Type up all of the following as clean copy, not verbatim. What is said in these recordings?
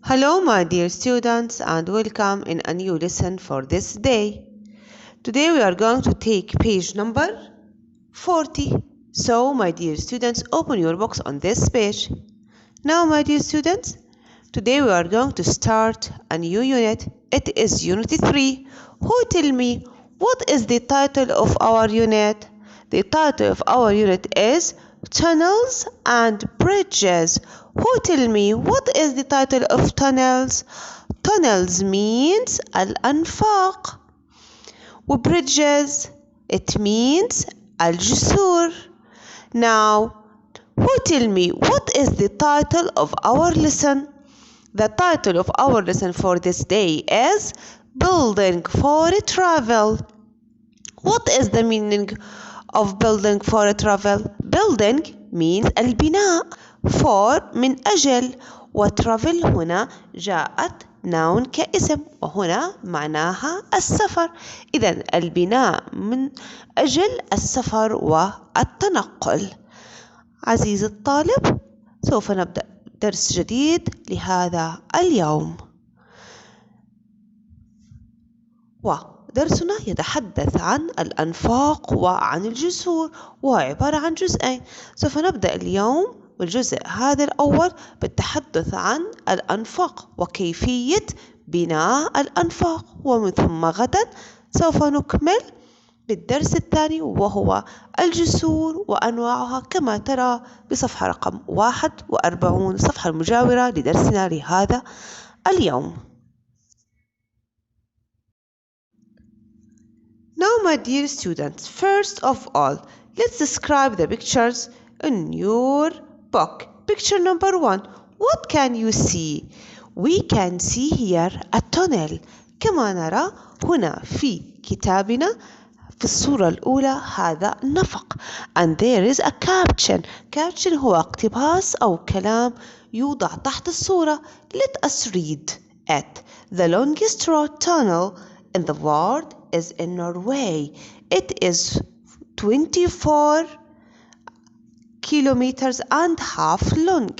Hello, my dear students, and welcome in a new lesson for this day. Today we are going to take page number 40. So, my dear students, open your books on this page. Now, my dear students, today we are going to start a new unit. It is Unit 3. Who tell me what is the title of our unit? The title of our unit is Tunnels and Bridges. Who tell me what is the title of tunnels? Tunnels means al-anfaq. وبridges, it means الجسور. Now, who tell me what is the title of our lesson? The title of our lesson for this day is Building for Travel. What is the meaning of building for travel? Building means البناء. For من أجل وtravel هنا جاءت noun كاسم وهنا معناها السفر. إذن البناء من أجل السفر والتنقل. عزيزي الطالب، سوف نبدأ درس جديد لهذا اليوم. ودرسنا يتحدث عن الأنفاق وعن الجسور، وهو عبارة عن جزئين. سوف نبدأ اليوم بالجزء هذا الأول بالتحدث عن الأنفاق وكيفية بناء الأنفاق، ومن ثم غدا سوف نكمل بالدرس الثاني وهو الجسور وأنواعها، كما ترى بصفحة رقم 41 الصفحة المجاورة لدرسنا لهذا اليوم. Now, my dear students, first of all, let's describe the pictures in your book. Picture number 1. What can you see? We can see here a tunnel. كما نرى هنا في كتابنا في الصورة الأولى هذا نفق. And there is a caption. Caption هو اقتباس أو كلام يوضع تحت الصورة. Let us read it. The longest road tunnel in the world is in Norway. It is 24 kilometers and half long.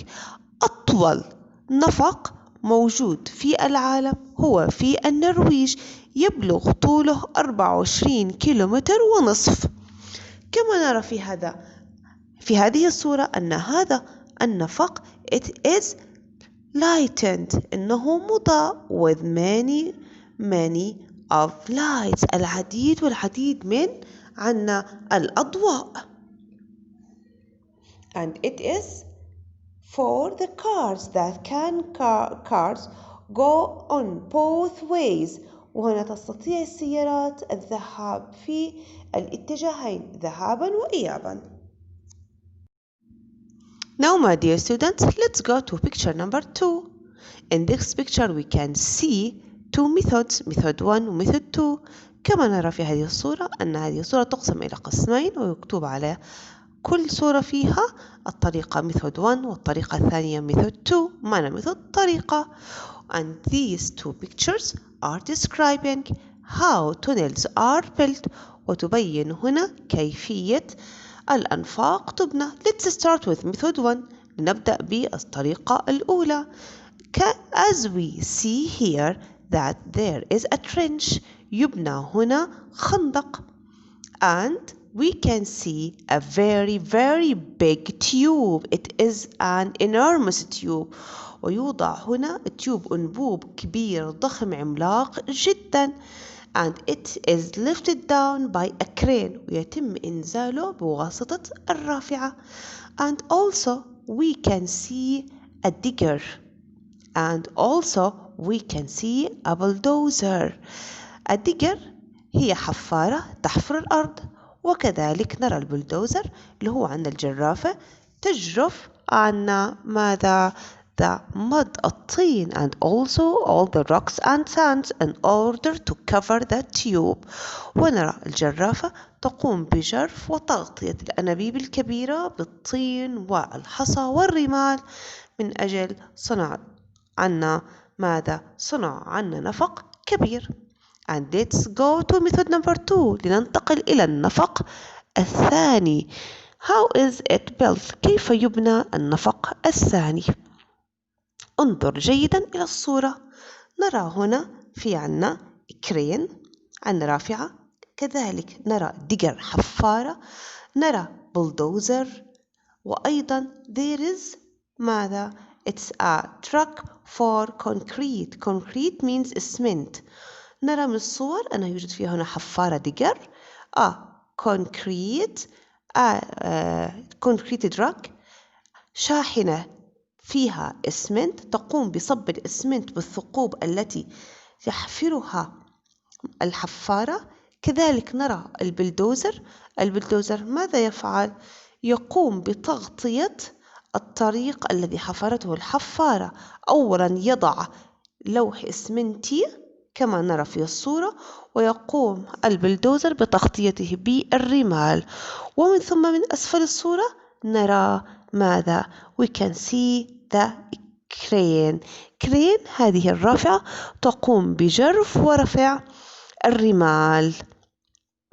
أطول نفق موجود في العالم هو في النرويج، يبلغ طوله 24 كيلومتر ونصف. كما نرى في هذه الصورة أن هذا النفق it is lightened، إنه مضاء with many of lights، العديد والعديد من الأضواء. And it is for the cars that cars go on both ways. وهنا تستطيع السيارات الذهاب في الاتجاهين ذهابا وإيابا. Now, my dear students, let's go to picture number 2. In this picture we can see two methods, method 1 و method 2. كما نرى في هذه الصورة أن هذه الصورة تقسم إلى قسمين ويكتب على كل صورة فيها الطريقة method 1 والطريقة الثانية method 2. معنى method طريقة. And these two pictures are describing how tunnels are built، وتبين هنا كيفية الأنفاق تبنى. Let's start with method 1. نبدأ بالطريقة الأولى. As we see here that there is a trench، يبنى هنا خندق. And we can see a very big tube. It is an enormous tube. ويوضع هنا التيوب أنبوب كبير ضخم عملاق جدا. And it is lifted down by a crane. ويتم إنزاله بواسطة الرافعة. And also we can see a digger. And also we can see a bulldozer. A digger هي حفارة تحفر الأرض، وكذلك نرى البلدوزر اللي هو عندنا الجرافة تجرف عنا ماذا؟ the mud الطين and also all the rocks and sands in order to cover the tube. ونرى الجرافة تقوم بجرف وتغطية الأنابيب الكبيرة بالطين والحصى والرمال من أجل صنع عنا ماذا؟ صنع عنا نفق كبير. And let's go to method number 2. لننتقل إلى النفق الثاني. How is it built؟ كيف يبنى النفق الثاني؟ انظر جيدا إلى الصورة. نرى هنا في عنا كرين، عنا رافعة، كذلك نرى ديجر حفارة، نرى بلدوزر، وأيضا there is ماذا؟ It's a truck for concrete. Concrete means cement. نرى من الصور أن يوجد فيها هنا حفارة ديجر، concrete concrete truck، شاحنة فيها إسمنت تقوم بصب الإسمنت بالثقوب التي يحفرها الحفارة. كذلك نرى البلدوزر. البلدوزر ماذا يفعل؟ يقوم بتغطية الطريق الذي حفرته الحفارة. أولا يضع لوح إسمنتي كما نرى في الصورة، ويقوم البلدوزر بتغطيته بالرمال. ومن ثم من أسفل الصورة نرى ماذا؟ We can see the crane. crane هذه الرافعة تقوم بجرف ورفع الرمال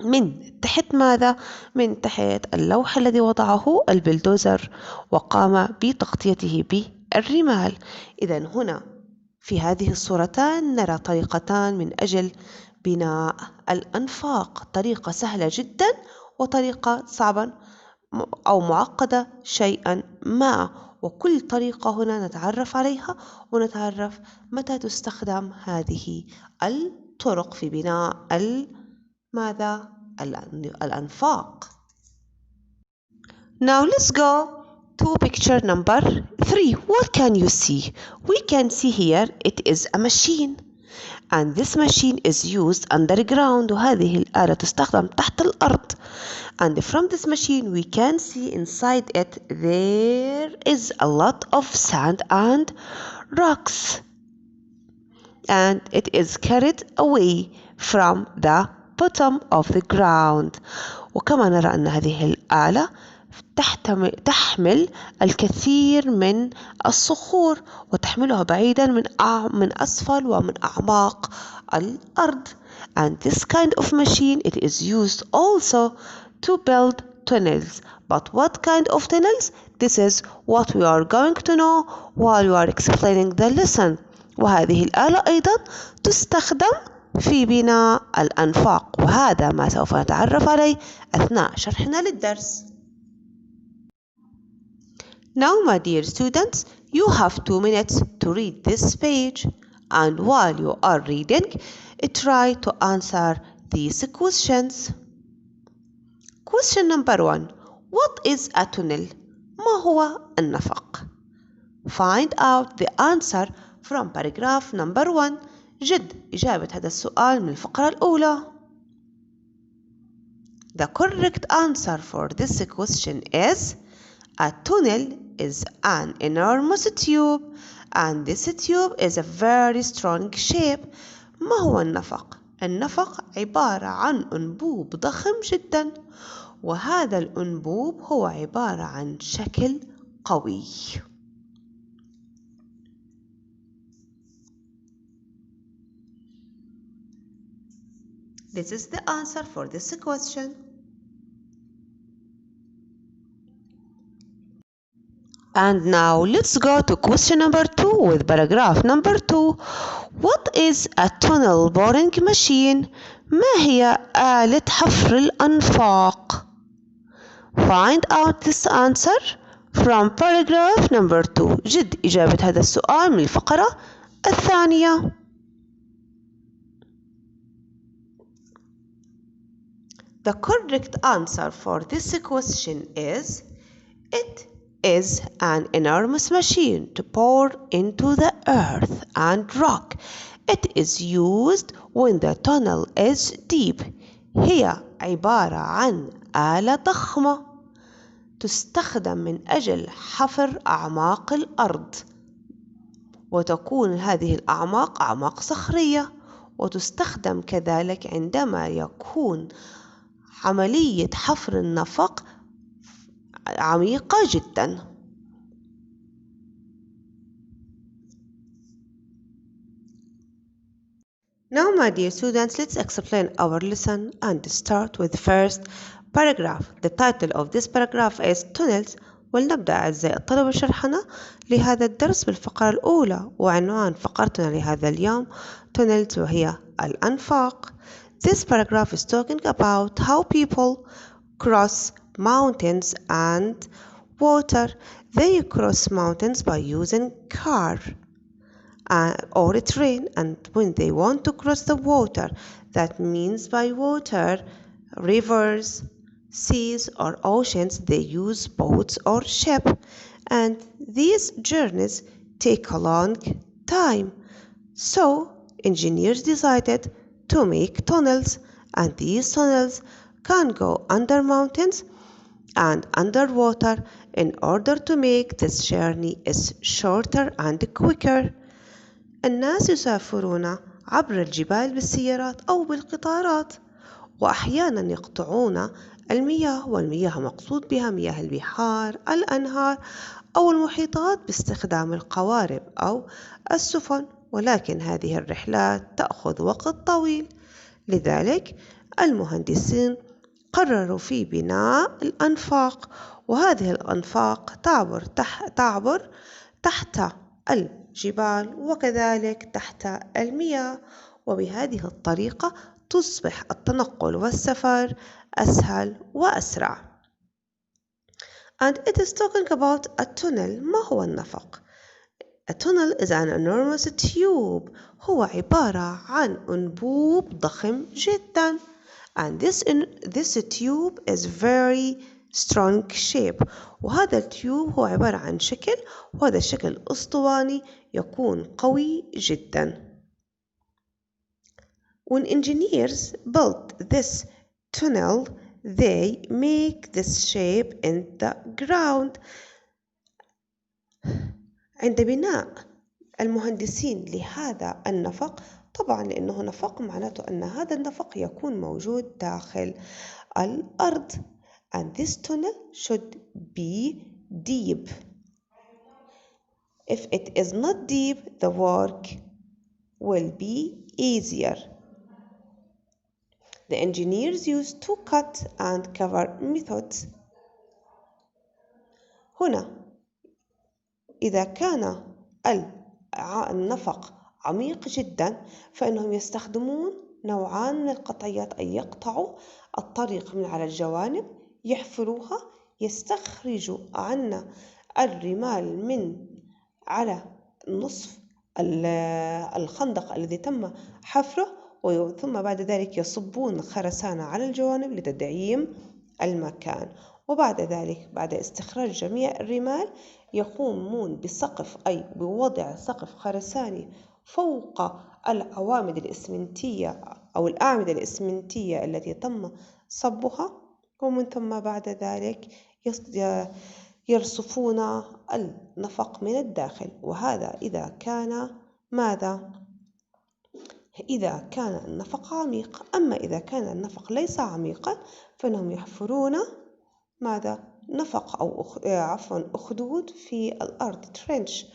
من تحت ماذا؟ من تحت اللوح الذي وضعه البلدوزر وقام بتغطيته بالرمال. إذا هنا في هذه الصورتان نرى طريقتان من أجل بناء الأنفاق، طريقة سهلة جدا وطريقة صعبة أو معقدة شيئا ما، وكل طريقة هنا نتعرف عليها ونتعرف متى تستخدم هذه الطرق في بناء ماذا؟ الأنفاق. Now let's go to picture number 3. What can you see? We can see here it is a machine, and this machine is used underground. وهذه الآلة تستخدم تحت الأرض. And from this machine we can see inside it there is a lot of sand and rocks, and it is carried away from the bottom of the ground. وكما نرى أن هذه الآلة تحمل الكثير من الصخور وتحملها بعيدا من أسفل ومن أعماق الأرض. And this kind of machine it is used also to build tunnels. But what kind of tunnels? This is what we are going to know while we are explaining the lesson. وهذه الآلة أيضا تستخدم في بناء الأنفاق، وهذا ما سوف نتعرف عليه أثناء شرحنا للدرس. Now my dear students, you have 2 minutes to read this page, and while you are reading, try to answer these questions. Question number 1. What is a tunnel? ما هو النفق? Find out the answer from paragraph number 1. جد إجابة هذا السؤال من الفقرة الأولى. The correct answer for this question is a tunnel is an enormous tube, and this tube is a very strong shape. ما هو النفق؟ النفق عبارة عن أنبوب ضخم جدا، وهذا الأنبوب هو عبارة عن شكل قوي. This is the answer for this question. And now let's go to question number 2 with paragraph number 2. What is a tunnel boring machine? ما هي آلة حفر الأنفاق? Find out this answer from paragraph number 2. جد إجابة هذا السؤال من الفقرة الثانية. The correct answer for this question is it is an enormous machine to pour into the earth and rock. It is used when the tunnel is deep. هي عبارة عن آلة ضخمة تستخدم من أجل حفر أعماق الأرض، وتكون هذه الأعماق أعماق صخرية، وتستخدم كذلك عندما يكون عملية حفر النفق عميقة جدا. Now my dear students, let's explain our lesson and start with the first paragraph. The title of this paragraph is Tunnels. ولنبدأ أعزائي الطلبة شرحنا لهذا الدرس بالفقرة الأولى، وعنوان فقرتنا لهذا اليوم tunnels، وهي الأنفاق. This paragraph is talking about how people cross mountains and water. They cross mountains by using car or a train, and when they want to cross the water, that means by water, rivers, seas or oceans, they use boats or ship, and these journeys take a long time. So engineers decided to make tunnels, and these tunnels can go under mountains and underwater in order to make this journey is shorter and quicker. الناس يسافرون عبر الجبال بالسيارات أو بالقطارات، وأحيانا يقطعون المياه، والمياه مقصود بها مياه البحار، الأنهار أو المحيطات باستخدام القوارب أو السفن، ولكن هذه الرحلات تأخذ وقت طويل. لذلك المهندسين قرروا في بناء الأنفاق، وهذه الأنفاق تعبر تحت الجبال وكذلك تحت المياه، وبهذه الطريقة تصبح التنقل والسفر أسهل وأسرع. And it is talking about a tunnel. ما هو النفق؟ A tunnel is an enormous tube. هو عبارة عن أنبوب ضخم جدا. And this tube is very strong shape. وهذا التيوب هو عبارة عن شكل، وهذا الشكل أسطواني يكون قوي جدا. When engineers built this tunnel, they make this shape in the ground. عند بناء المهندسين لهذا النفق، طبعا لأنه نفق معناته أن هذا النفق يكون موجود داخل الأرض. And this tunnel should be deep. If it is not deep, the work will be easier. The engineers use two cut and cover methods. هنا إذا كان النفق عميق جدا فإنهم يستخدمون نوعان من القطعيات، أي يقطعوا الطريق من على الجوانب، يحفروها، يستخرجوا عنا الرمال من على نصف الخندق الذي تم حفره، ثم بعد ذلك يصبون خرسانة على الجوانب لتدعيم المكان. وبعد ذلك بعد استخراج جميع الرمال يقومون بسقف، أي بوضع سقف خرساني فوق العوامد الإسمنتية أو الأعمدة الإسمنتية التي تم صبها، ومن ثم بعد ذلك يرصفون النفق من الداخل. وهذا إذا كان ماذا؟ إذا كان النفق عميق. أما إذا كان النفق ليس عميقا فإنهم يحفرون ماذا؟ نفق أو أخدود في الأرض trench،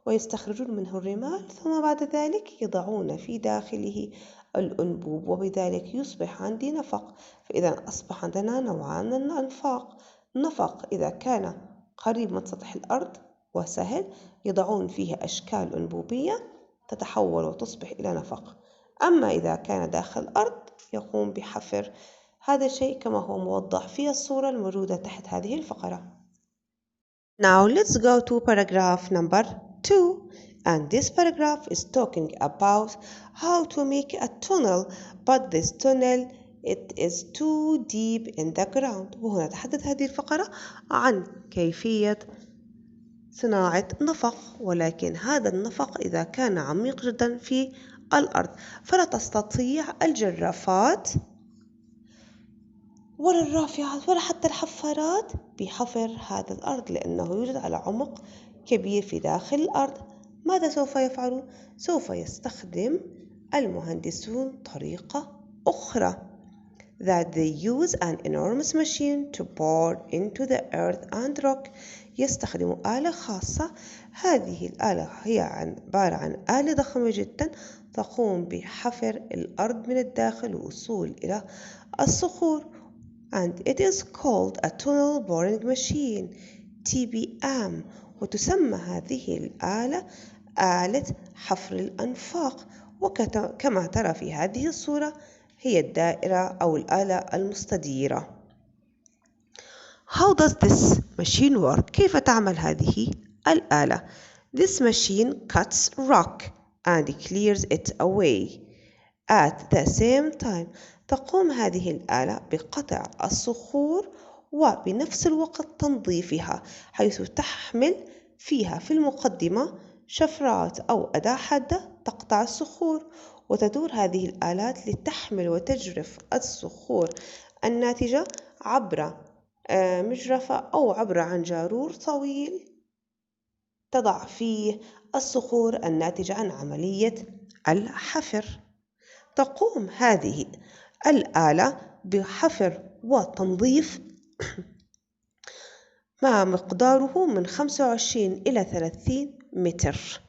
ويستخرجون منه الرمال، ثم بعد ذلك يضعون في داخله الأنبوب، وبذلك يصبح عندي نفق. فإذا أصبح عندنا نوعان من الأنفاق. نفق إذا كان قريب من سطح الأرض وسهل يضعون فيه أشكال أنبوبية تتحول وتصبح إلى نفق. أما إذا كان داخل الأرض يقوم بحفر هذا الشيء كما هو موضح في الصورة الموجودة تحت هذه الفقرة. Now let's go to paragraph number 2, and this paragraph is talking about how to make a tunnel, but this tunnel it is too deep in the ground. وهنا تحدث هذه الفقرة عن كيفية صناعة نفق، ولكن هذا النفق إذا كان عميق جدا في الأرض فلا تستطيع الجرافات ولا الرافعات ولا حتى الحفارات بحفر هذا الأرض، لأنه يوجد على عمق كبير في داخل الأرض. ماذا سوف يفعلون؟ سوف يستخدم المهندسون طريقة أخرى، that they use an enormous machine to bore into the earth and rock. يستخدموا آلة خاصة. هذه الآلة هي عبارة عن آلة ضخمة جدا تقوم بحفر الأرض من الداخل والوصول إلى الصخور. And it is called a tunnel boring machine. TBM، وتسمى هذه الآلة آلة حفر الأنفاق، وكما ترى في هذه الصورة هي الدائرة أو الآلة المستديرة. How does this machine work؟ كيف تعمل هذه الآلة؟ This machine cuts rock and clears it away. At the same time تقوم هذه الآلة بقطع الصخور وبنفس الوقت تنظيفها، حيث تحمل فيها في المقدمة شفرات أو أداة حادة تقطع الصخور، وتدور هذه الآلات لتحمل وتجرف الصخور الناتجة عبر مجرفة أو عبر عنجارور طويل تضع فيه الصخور الناتجة عن عملية الحفر. تقوم هذه الآلة بحفر وتنظيف ما مقداره من 25 إلى 30 متر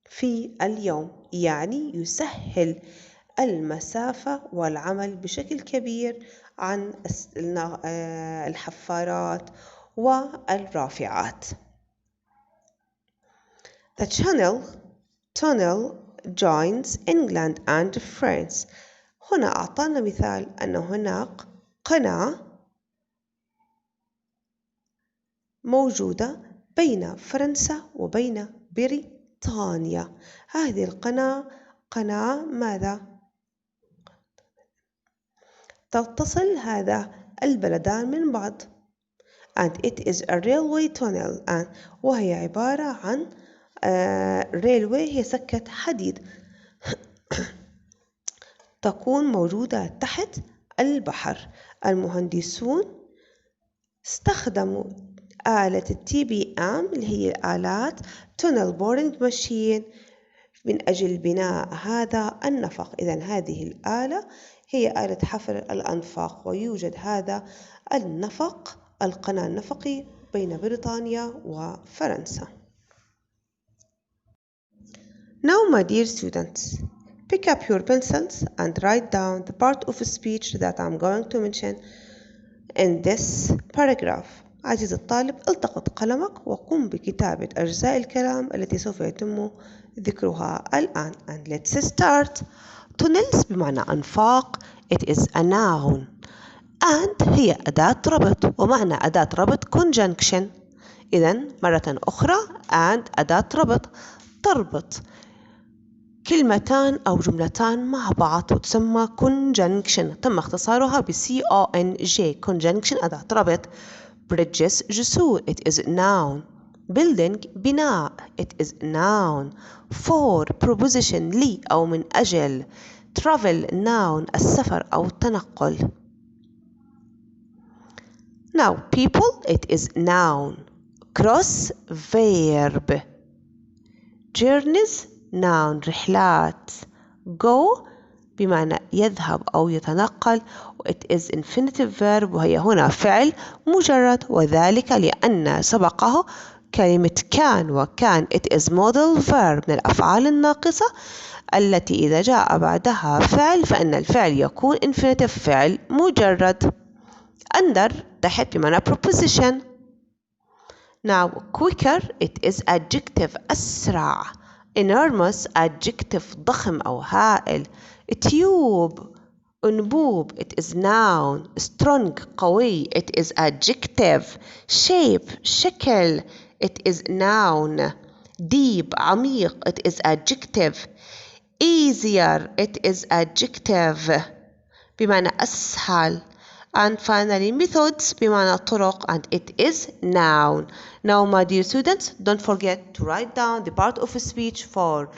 في اليوم، يعني يسهل المسافة والعمل بشكل كبير عن الحفارات والرافعات. The tunnel joins England and France. هنا أعطانا مثال أن هناك قناة موجودة بين فرنسا وبين بريطانيا. هذه القناة قناة ماذا؟ تتصل هذا البلدان من بعض. And it is a railway tunnel. وهي عبارة عن railway، هي سكة حديد تكون موجودة تحت البحر. المهندسون استخدموا آلة TBM اللي هي آلات Tunnel Boring Machine من أجل بناء هذا النفق. إذن هذه الآلة هي آلة حفر الأنفاق، ويوجد هذا النفق القناة النفقي بين بريطانيا وفرنسا. Now my dear students, pick up your pencils and write down the part of a speech that I'm going to mention in this paragraph. عزيزي الطالب، التقط قلمك وقم بكتابة أجزاء الكلام التي سوف يتم ذكرها الآن. And let's start. Tunnels بمعنى أنفاق. It is a noun. And هي أداة ربط، ومعنى أداة ربط conjunction. إذن مرة أخرى and أداة ربط تربط كلمتان أو جملتان مع بعض وتسمى conjunction. تم اختصارها ب CONJ. conjunction أداة ربط. bridges جسور. It is noun. building بناء. It is noun. for preposition لي أو من أجل. travel noun السفر أو التنقل. Now people it is noun. cross verb. journeys noun رحلات. go بمعنى يذهب أو يتنقل، و it is infinitive verb وهي هنا فعل مجرد، وذلك لأن سبقه كلمة كان، وكان it is modal verb من الأفعال الناقصة التي إذا جاء بعدها فعل فإن الفعل يكون infinitive فعل مجرد. under تحت بمعنى preposition. Now quicker it is adjective أسرع. enormous adjective ضخم أو هائل. tube أنبوب it is noun. strong قوي it is adjective. shape شكل it is noun. deep عميق it is adjective. easier it is adjective بمعنى أسهل. and finally methods بمعنى طرق and it is noun. Now my dear students, don't forget to write down the part of a speech for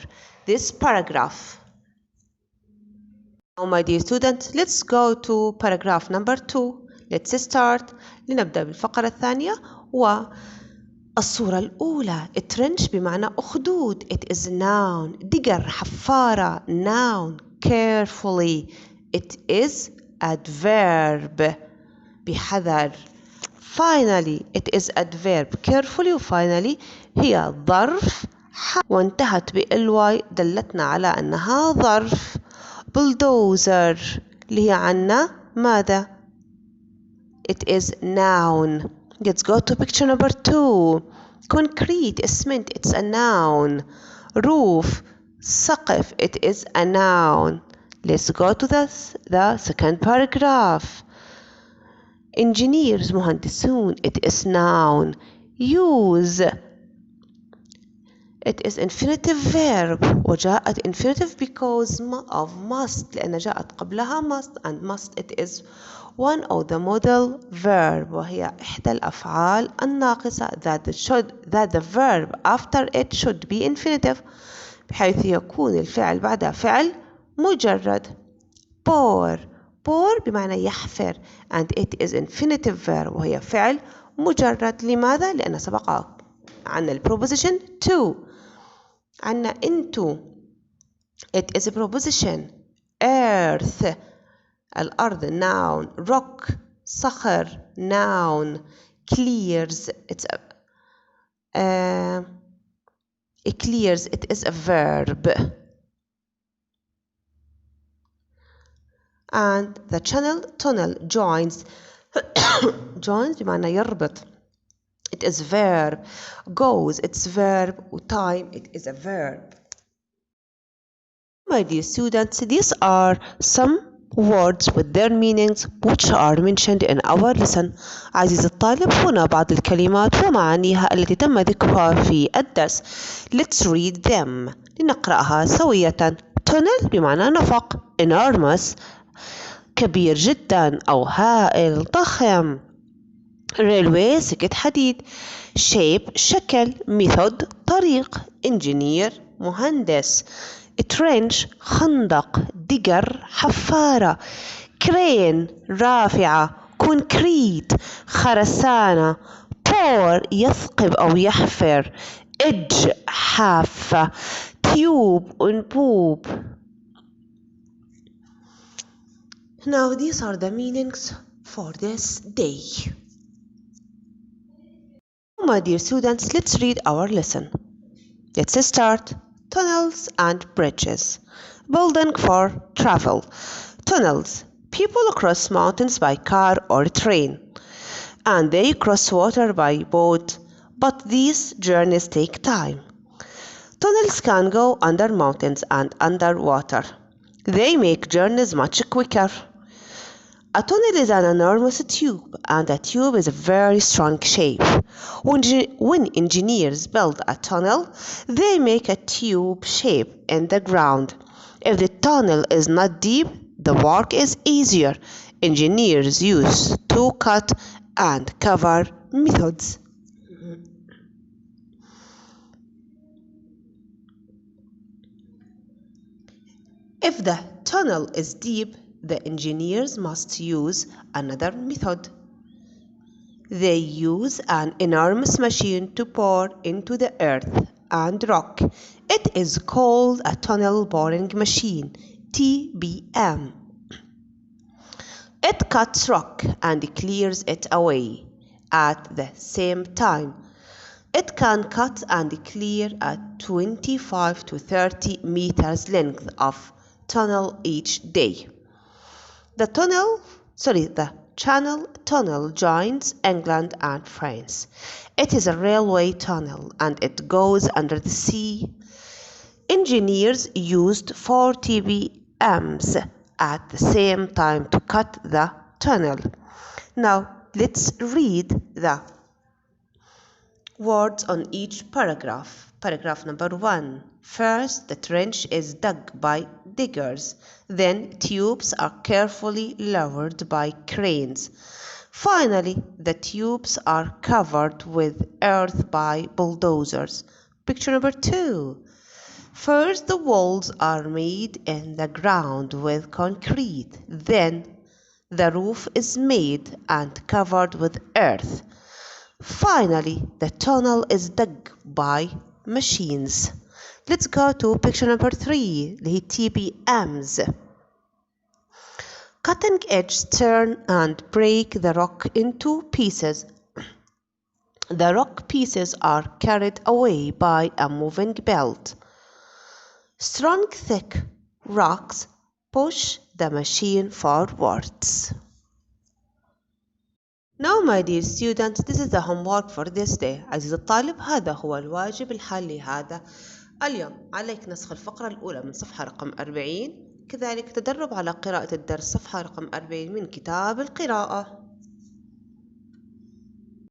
this paragraph. Now my dear students, let's go to paragraph number 2. Let's start. لنبدأ بالفقرة الثانية والصورة الأولى. trench بمعنى أخدود it is noun. digger حفارة noun. carefully it is adverb بحذر. finally it is adverb carefully، و finally هي ظرف وانتهت ب-ly دلتنا على أنها ظرف. bulldozer اللي هي عنا ماذا؟ it is noun. Let's go to picture number 2. Concrete, اسمنت, it's a noun. Roof, سقف, it is a noun. Let's go to the second paragraph. Engineers, مهندسون, it is noun. Use, it is infinitive verb. وجاءت infinitive because of must, لأن جاءت قبلها must, and must it is one of the modal verb, وهي إحدى الأفعال الناقصة that the verb after it should be infinitive, بحيث يكون الفعل بعدها فعل مجرد. pour بمعنى يحفر, and it is infinitive verb, وهي فعل مجرد. لماذا؟ لأن سبق عنا preposition to, عنا into, it is a preposition. earth, الأرض, noun. rock, صخر, noun. clears, it's it clears, it is a verb. And the tunnel joins joins بمعنى يربط, it is verb. goes, it's verb. time, it is a verb. My dear students, these are some words with their meanings which are mentioned in our lesson. عزيزي الطالب, هنا بعض الكلمات ومعانيها التي تم ذكرها في الدرس. Let's read them. لنقرأها سوية. tunnel بمعنى نفق. enormous, كبير جدا أو هائل, ضخم. railway, سكة حديد. shape, شكل. method, طريق. engineer, مهندس. trench, خندق. digger, حفارة. crane, رافعة. concrete, خرسانة. pour, يثقب أو يحفر. edge, حافة. tube, أنبوب. Now these are the meanings for this day. My dear students, let's read our lesson. Let's start. Tunnels and bridges. Building for travel. Tunnels. People cross mountains by car or train, and they cross water by boat, but these journeys take time. Tunnels can go under mountains and under water. They make journeys much quicker. A tunnel is an enormous tube, and a tube is a very strong shape. When engineers build a tunnel, they make a tube shape in the ground. If the tunnel is not deep, the work is easier. Engineers use to cut and cover methods. If the tunnel is deep, the engineers must use another method. They use an enormous machine to pour into the earth and rock. It is called a tunnel boring machine, TBM. It cuts rock and clears it away at the same time. It can cut and clear a 25 to 30 meters length of tunnel each day. The Channel Tunnel joins England and France. It is a railway tunnel and it goes under the sea. Engineers used 4 TBMs at the same time to cut the tunnel. Now let's read the words on each paragraph. Paragraph number 1. First, the trench is dug by diggers. Then, tubes are carefully lowered by cranes. Finally, the tubes are covered with earth by bulldozers. Picture number 2. First, the walls are made in the ground with concrete. Then, the roof is made and covered with earth. Finally, the tunnel is dug by machines. Let's go to picture number 3, the TBMs. Cutting edges turn and break the rock into pieces. The rock pieces are carried away by a moving belt. Strong, thick rocks push the machine forwards. Now my dear students, this is the homework for this day. عزيزي الطالب، هذا هو الواجب الحال لهذا اليوم. عليك نسخ الفقرة الأولى من صفحة رقم 40، كذلك تدرب على قراءة الدرس صفحة رقم 40 من كتاب القراءة.